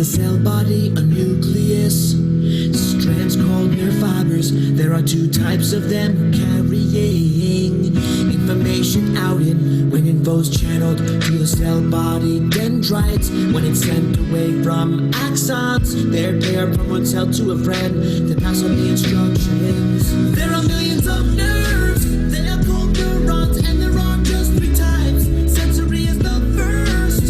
a cell body, a nucleus, strands called nerve fibers. There are two types of them, carrying information out in when info's channeled to the cell body dendrites. When it's sent away from axons, they're paired from one cell to a friend to pass on the instructions. There are millions of nerves, they are called neurons, and there are just three types. Sensory is the first,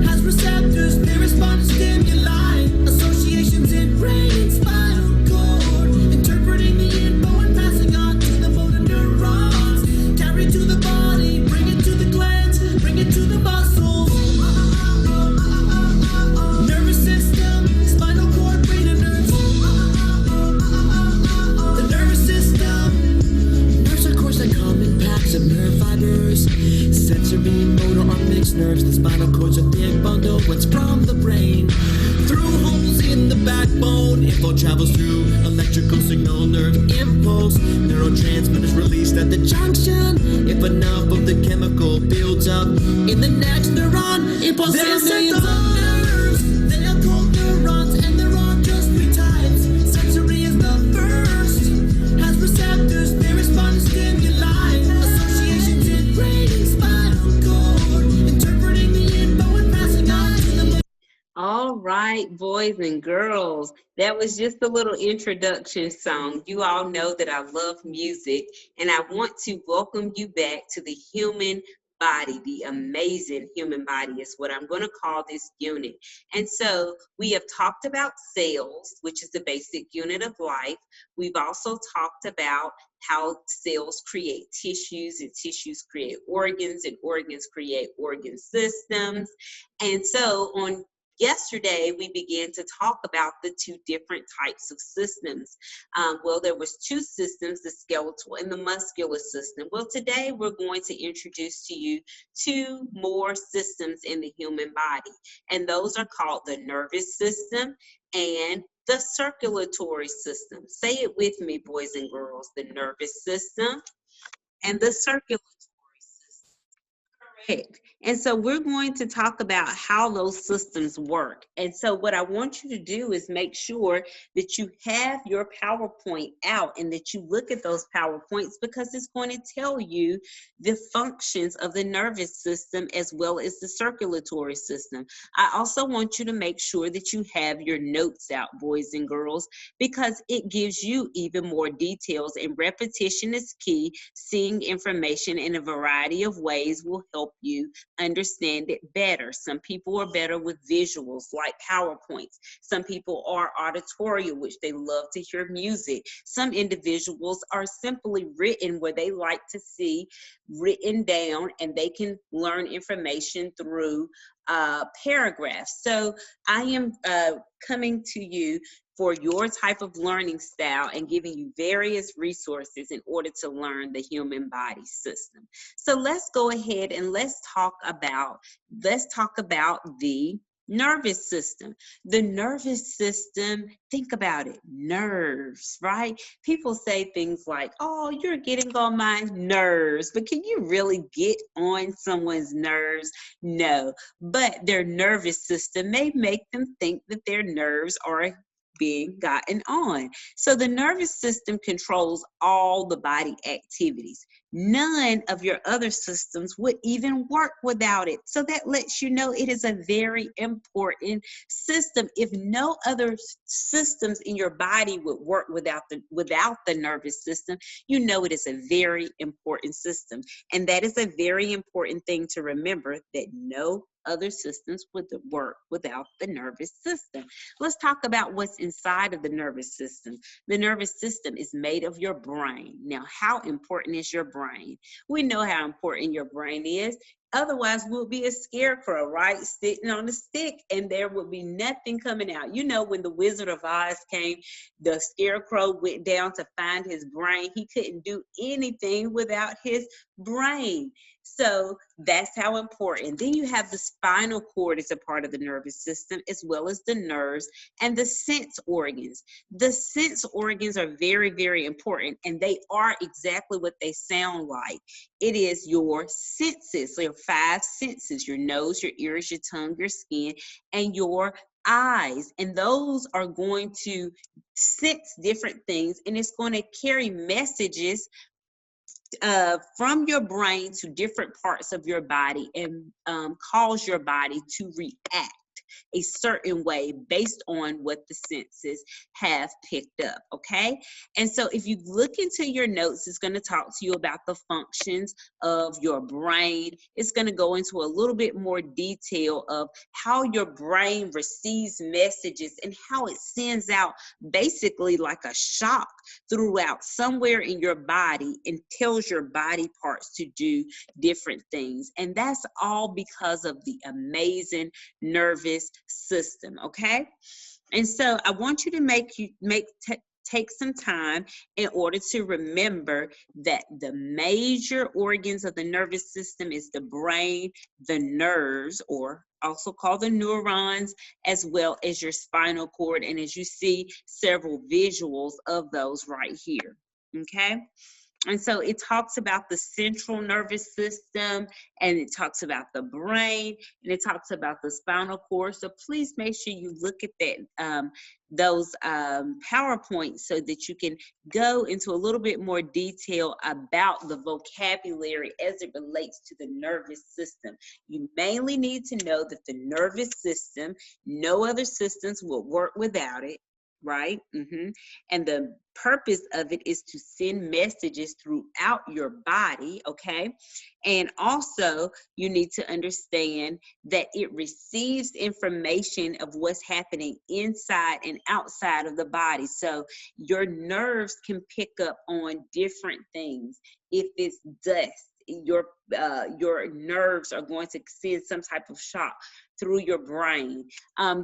has receptors, they respond to stimuli, associations in brain and spinal cord, interpreting the info and passing on to the motor neurons, carry to the body, bring it to the glands, bring it to the muscles. Nervous system, spinal cord, brain and nerves. The nervous system. Nerves are coarse and common packs of nerve fibers. Sensory, motor, or mixed nerves. The spinal cord's a thick bundle, what's from the brain. Through holes in the backbone, info travels through electrical signal, nerve impulse. Neurotransmitters released at the junction. If enough of the chemical builds up in the next neuron, impulse. There are millions of nerves, they are called neurons, and there are just three types. Sensory is the first, has receptors, they respond to stimuli, associations in brain and spinal cord, interpreting the info and passing on to the. All right, boys and girls, that was just a little introduction song. You all know that I love music, and I want to welcome you back to the human body. The amazing human body is what I'm going to call this unit. And so we have talked about cells, which is the basic unit of life. We've also talked about how cells create tissues, and tissues create organs, and organs create organ systems. And so on yesterday, we began to talk about the two different types of systems. Well, there was two systems, the skeletal and the muscular system. Well, today we're going to introduce to you two more systems in the human body, and those are called the nervous system and the circulatory system. Say it with me, boys and girls, the nervous system and the circulatory system. Correct. And so we're going to talk about how those systems work. And so what I want you to do is make sure that you have your PowerPoint out and that you look at those PowerPoints, because it's going to tell you the functions of the nervous system as well as the circulatory system. I also want you to make sure that you have your notes out, boys and girls, because it gives you even more details, and repetition is key. Seeing information in a variety of ways will help you understand it better. Some people are better with visuals like PowerPoints. Some people are auditorial, which they love to hear music. Some individuals are simply written, where they like to see written down, and they can learn information through paragraphs. So I am coming to you for your type of learning style and giving you various resources in order to learn the human body system. So let's go ahead and let's talk about the nervous system. The nervous system, think about it, nerves, right? People say things like, oh, you're getting on my nerves, but can you really get on someone's nerves? No, but their nervous system may make them think that their nerves are being gotten on. So the nervous system controls all the body activities. None of your other systems would even work without it. So that lets you know it is a very important system. If no other systems in your body would work without the nervous system, you know it is a very important system. And that is a very important thing to remember, that no other systems would work without the nervous system. Let's talk about what's inside of the nervous system. The nervous system is made of your brain. Now, how important is your brain? We know how important your brain is. Otherwise, we'll be a scarecrow, right? Sitting on a stick, and there would be nothing coming out. You know, when the Wizard of Oz came, the scarecrow went down to find his brain. He couldn't do anything without his brain. So that's how important. Then you have the spinal cord as a part of the nervous system, as well as the nerves and the sense organs. The sense organs are very, very important, and they are exactly what they sound like. It is your senses, your 5 senses, your nose, your ears, your tongue, your skin, and your eyes, and those are going to sense different things, and it's going to carry messages from your brain to different parts of your body and cause your body to react a certain way based on what the senses have picked up, okay? And so if you look into your notes, it's going to talk to you about the functions of your brain. It's going to go into a little bit more detail of how your brain receives messages and how it sends out basically like a shock throughout somewhere in your body and tells your body parts to do different things. And that's all because of the amazing nervous system, okay? And so I want you to take some time in order to remember that the major organs of the nervous system is the brain, the nerves, or also called the neurons, as well as your spinal cord. And as you see, several visuals of those right here, okay? And so it talks about the central nervous system, and it talks about the brain, and it talks about the spinal cord. So please make sure you look at that, those PowerPoints, so that you can go into a little bit more detail about the vocabulary as it relates to the nervous system. You mainly need to know that the nervous system, no other systems will work without it, right? And the purpose of it is to send messages throughout your body, okay? And also, you need to understand that it receives information of what's happening inside and outside of the body. So your nerves can pick up on different things. If it's dust, your nerves are going to send some type of shock through your brain.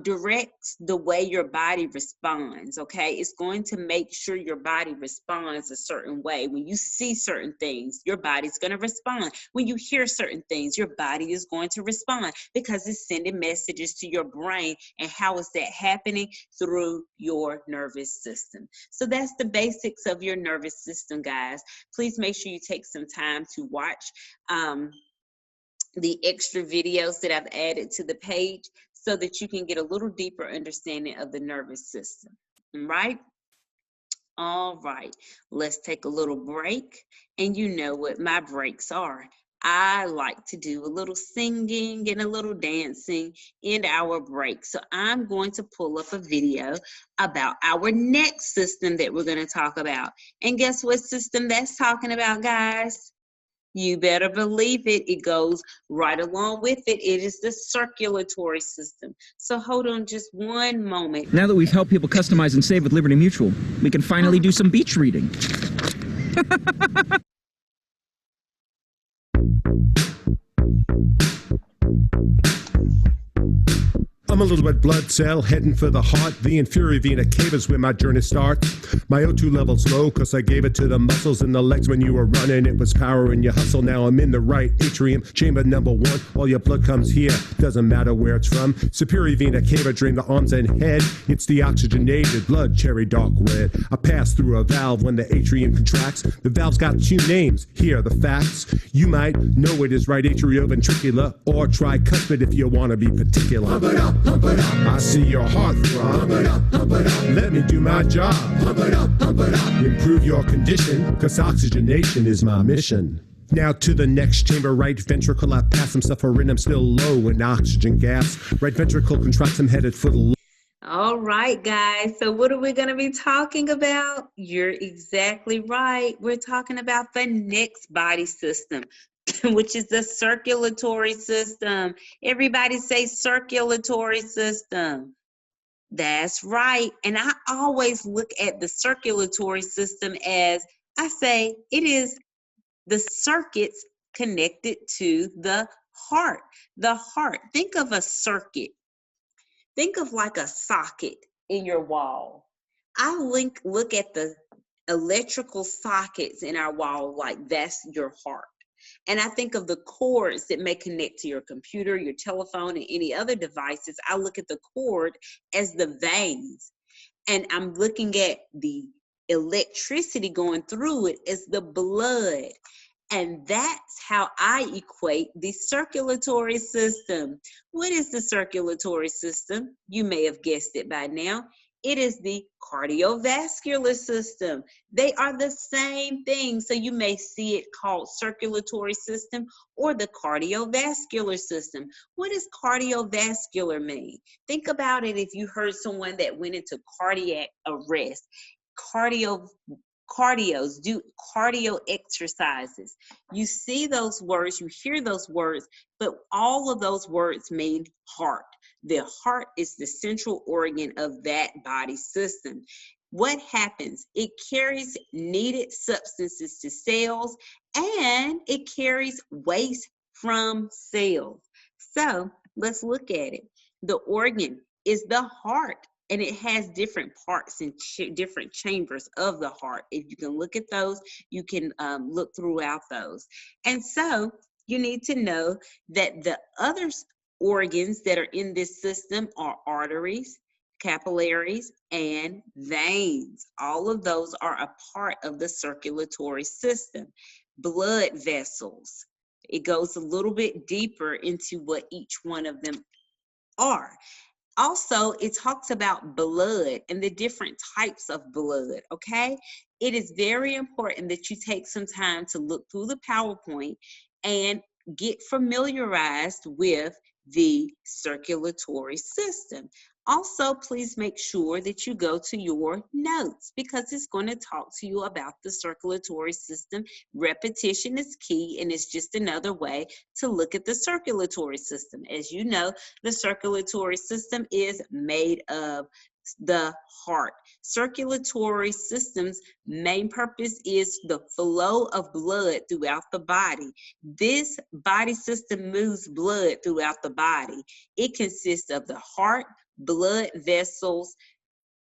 Directs the way your body responds, okay? It's going to make sure your body responds a certain way. When you see certain things, your body's going to respond. When you hear certain things, your body is going to respond because it's sending messages to your brain. And how is that happening? Through your nervous system. So that's the basics of your nervous system, guys. Please make sure you take some time to watch the extra videos that I've added to the page so that you can get a little deeper understanding of the nervous system, right? All right, let's take a little break. And you know what my breaks are. I like to do a little singing and a little dancing in our break. So I'm going to pull up a video about our next system that we're going to talk about. And guess what system that's talking about, guys? You better believe it. It goes right along with it. It is the circulatory system. So hold on just one moment. Now that we've helped people customize and save with Liberty Mutual, we can finally do some beach reading. I'm a little red blood cell heading for the heart. The inferior vena cava is where my journey starts. My O2 level's low cause I gave it to the muscles in the legs when you were running. It was power in your hustle. Now I'm in the right atrium, chamber number 1. All your blood comes here, doesn't matter where it's from. Superior vena cava drain the arms and head. It's the oxygenated blood, cherry dark red. I pass through a valve when the atrium contracts. The valve's got 2 names, here are the facts. You might know it is right atrioventricular or tricuspid if you want to be particular. Pump it up, pump it up. I see your heart throb. Pump it up, pump it up. Let me do my job. Pump it up, pump it up. Improve your condition, cause oxygenation is my mission. Now to the next chamber, right ventricle. I pass some suffering, I'm still low in oxygen gas. Right ventricle contracts, I'm headed for the All right, guys. So what are we going to be talking about? You're exactly right. We're talking about the next body system, which is the circulatory system. Everybody say circulatory system. That's right. And I always look at the circulatory system as, I say, it is the circuits connected to the heart. The heart. Think of a circuit. Think of like a socket in your wall. I look at the electrical sockets in our wall like that's your heart. And I think of the cords that may connect to your computer, your telephone, and any other devices. I look at the cord as the veins. And I'm looking at the electricity going through it as the blood. And that's how I equate the circulatory system. What is the circulatory system? You may have guessed it by now. It is the cardiovascular system. They are the same thing. So you may see it called circulatory system or the cardiovascular system. What does cardiovascular mean? Think about it if you heard someone that went into cardiac arrest. Cardios do cardio exercises. You see those words, you hear those words, but all of those words mean heart. The heart is the central organ of that body system. What happens? It carries needed substances to cells, and it carries waste from cells. So let's look at it. The organ is the heart, and it has different parts and different chambers of the heart. If you can look at those, you can look throughout those. And so you need to know that the other organs that are in this system are arteries, capillaries, and veins. All of those are a part of the circulatory system. Blood vessels. It goes a little bit deeper into what each one of them are. Also, it talks about blood and the different types of blood, okay? It is very important that you take some time to look through the PowerPoint and get familiarized with the circulatory system. Also, please make sure that you go to your notes because it's going to talk to you about the circulatory system. Repetition is key, and it's just another way to look at the circulatory system. As you know, the circulatory system is made of the heart. Circulatory system's main purpose is the flow of blood throughout the body. This body system moves blood throughout the body. It consists of the heart, blood vessels,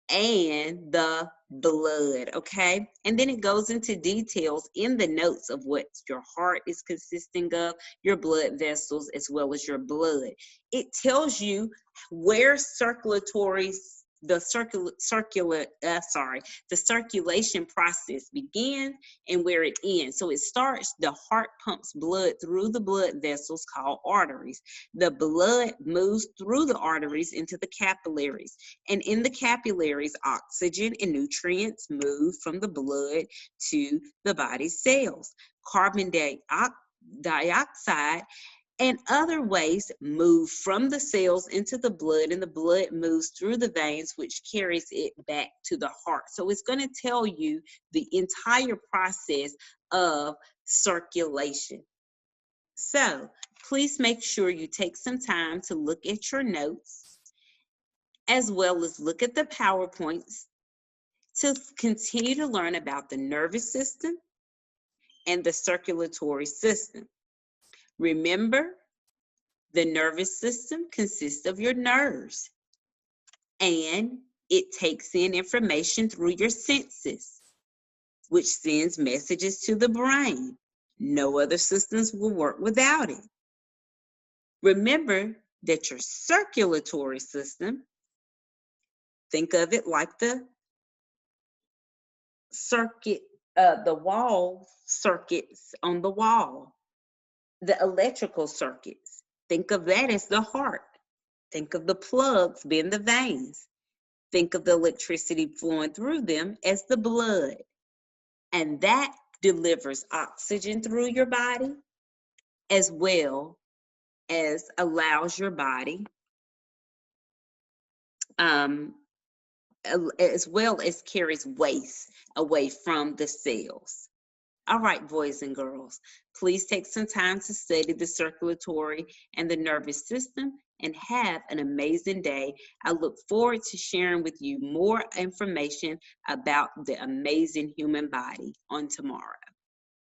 and the blood, okay? And then it goes into details in the notes of what your heart is consisting of, your blood vessels, as well as your blood. It tells you where the circulation process begins and where it ends. So it starts, the heart pumps blood through the blood vessels called arteries. The blood moves through the arteries into the capillaries. And in the capillaries, oxygen and nutrients move from the blood to the body cells. Carbon dioxide and other waste move from the cells into the blood, and the blood moves through the veins, which carries it back to the heart. So it's going to tell you the entire process of circulation. So please make sure you take some time to look at your notes, as well as look at the PowerPoints to continue to learn about the nervous system and the circulatory system. Remember, the nervous system consists of your nerves, and it takes in information through your senses, which sends messages to the brain. No other systems will work without it. Remember that your circulatory system, think of it like the circuit, the wall circuits on the wall. The electrical circuits, think of that as the heart. Think of the plugs being the veins. Think of the electricity flowing through them as the blood. And that delivers oxygen through your body, as well as allows your body, as well as carries waste away from the cells. All right, boys and girls, please take some time to study the circulatory and the nervous system and have an amazing day. I look forward to sharing with you more information about the amazing human body on tomorrow.